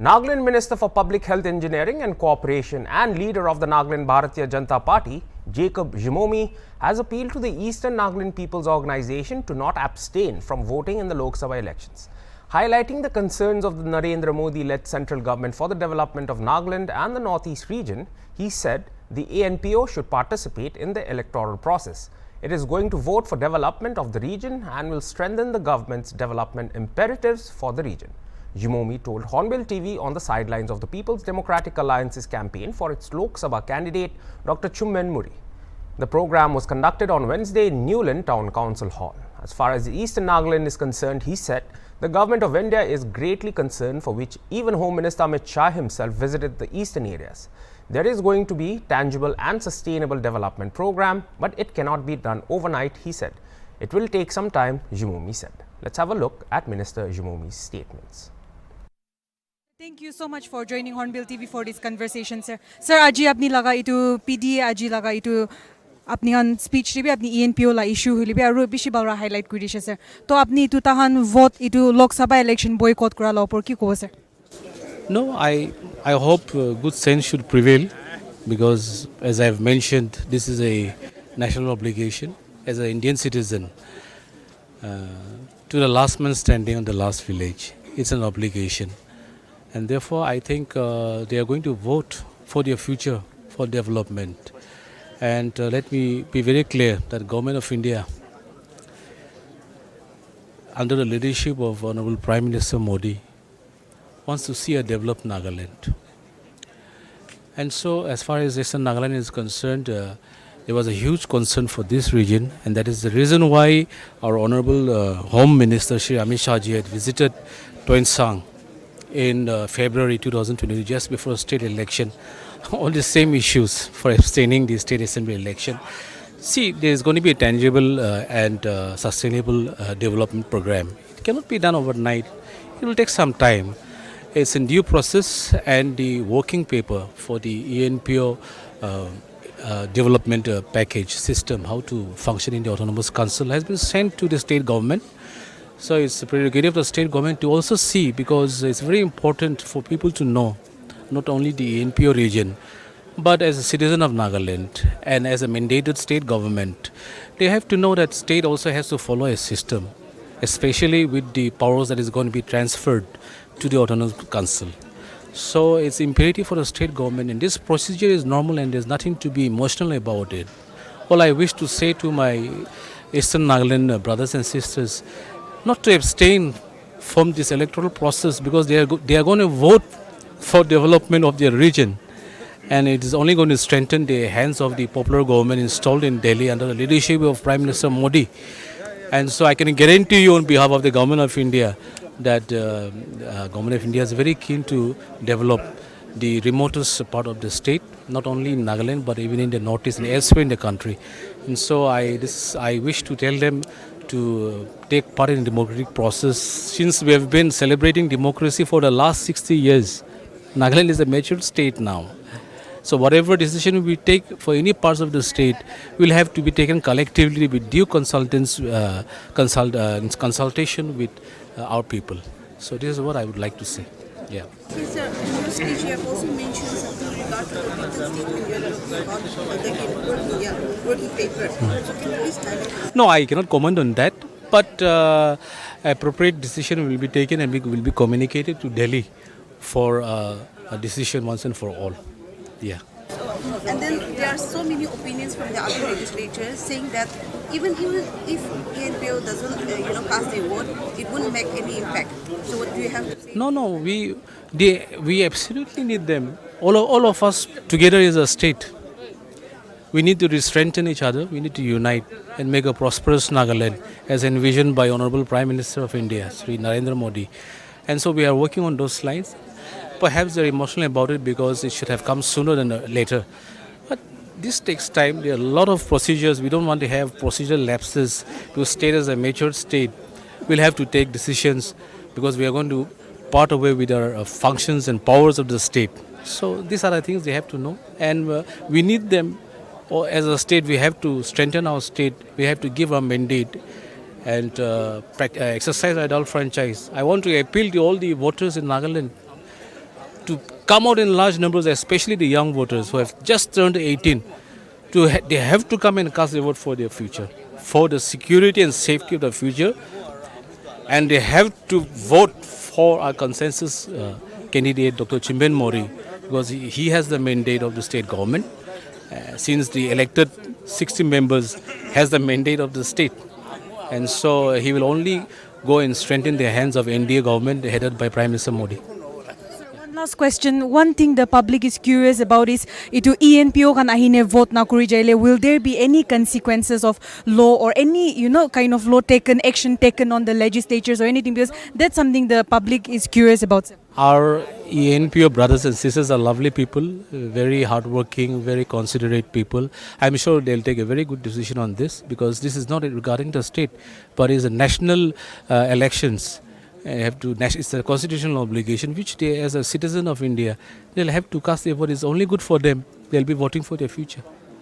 Nagaland Minister for Public Health Engineering and Cooperation and leader of the Nagaland Bharatiya Janata Party, Zhimomi, has appealed to the Eastern Nagaland People's Organization to not abstain from voting in the Lok Sabha elections. Highlighting the concerns of the Narendra Modi-led central government for the development of Nagaland and the Northeast region, he said the Enpo should participate in the electoral process. It is going to vote for development of the region and will strengthen the government's development imperatives for the region. Zhimomi told HornbillTV on the sidelines of the People's Democratic Alliance's campaign for its Lok Sabha candidate, Dr. Chummen Muri. The program was conducted on Wednesday in Newland Town Council Hall. As far as the Eastern Nagaland is concerned, he said, the government of India is greatly concerned, for which even Home Minister Amit Shah himself visited the eastern areas. There is going to be tangible and sustainable development program, but it cannot be done overnight, he said. It will take some time, Zhimomi said. Let's have a look at Minister Zhimomi's statements. Thank you so much for joining Hornbill TV for this conversation, sir. Sir, aji apni laga itu PDA aji laga itu apni han speech libi apni ENPO la issue libi aru bishi balra highlight kuri dishe, sir. To apni itu tahan vote itu Lok Sabha election boycott kora la opor ki ko, sir? No, I hope good sense should prevail, because as I have mentioned, this is a national obligation as an Indian citizen to the last man standing on the last village. It's an obligation. And therefore, I think they are going to vote for their future, for development. And let me be very clear that Government of India, under the leadership of Honorable Prime Minister Modi, wants to see a developed Nagaland. And so, as far as Eastern Nagaland is concerned, there was a huge concern for this region, and that is the reason why our Honorable Home Minister Shri Amit Shah ji had visited Toinsang in February 2022, just before state election. All the same issues for abstaining the state assembly election. See, there is going to be a tangible and sustainable development program. It cannot be done overnight. It will take some time. It's in due process, and the working paper for the ENPO development package system, how to function in the Autonomous Council, has been sent to the state government. So it's a prerogative of the state government to also see, because it's very important for people to know, not only the NPO region, but as a citizen of Nagaland and as a mandated state government, they have to know that state also has to follow a system, especially with the powers that is going to be transferred to the Autonomous Council. So it's imperative for the state government, and this procedure is normal and there's nothing to be emotional about it. All I wish to say to my Eastern Nagaland brothers and sisters, not to abstain from this electoral process, because they are going to vote for development of their region, and it is only going to strengthen the hands of the popular government installed in Delhi under the leadership of Prime Minister Modi. And so I can guarantee you on behalf of the Government of India that Government of India is very keen to develop the remotest part of the state, not only in Nagaland but even in the northeast and elsewhere in the country. And so I wish to tell them to take part in the democratic process. Since we have been celebrating democracy for the last 60 years, Nagaland is a mature state now. So whatever decision we take for any parts of the state will have to be taken collectively with due consultation with our people. So this is what I would like to say. Yeah. Yes, sir. In your speech, you have also mentioned something regarding the written statement you are talking about the working paper. So can you please highlight? No, I cannot comment on that. But appropriate decision will be taken and will be communicated to Delhi for a decision once and for all. Yeah. And then there are so many opinions from the other legislatures saying that even if ENPO doesn't cast their vote, it wouldn't make any impact. So what do you have to say? No, we absolutely need them. All of us together as a state. We need to strengthen each other. We need to unite and make a prosperous Nagaland as envisioned by Honorable Prime Minister of India, Sri Narendra Modi. And so we are working on those lines. Perhaps they're emotional about it because it should have come sooner than later. But this takes time. There are a lot of procedures. We don't want to have procedural lapses to state as a mature state. We'll have to take decisions because we are going to part away with our functions and powers of the state. So these are the things they have to know. And we need them. Or as a state, we have to strengthen our state. We have to give our mandate and exercise adult franchise. I want to appeal to all the voters in Nagaland to come out in large numbers, especially the young voters who have just turned 18. They have to come and cast their vote for their future, for the security and safety of the future. And they have to vote for our consensus candidate, Dr. Chimben Mori, because he has the mandate of the state government. Since the elected 60 members has the mandate of the state. And so he will only go and strengthen the hands of NDA government headed by Prime Minister Modi. One last question. One thing the public is curious about is itu ENPO kan ahine vote na kuri jaile. Will there be any consequences of law or any kind of law taken, action taken on the legislatures or anything? Because that's something the public is curious about. Our ENPO brothers and sisters are lovely people, very hardworking, very considerate people. I'm sure they'll take a very good decision on this, because this is not regarding the state, but is a national elections. It's a constitutional obligation which they, as a citizen of India, they'll have to cast their vote. It's only good for them. They'll be voting for their future.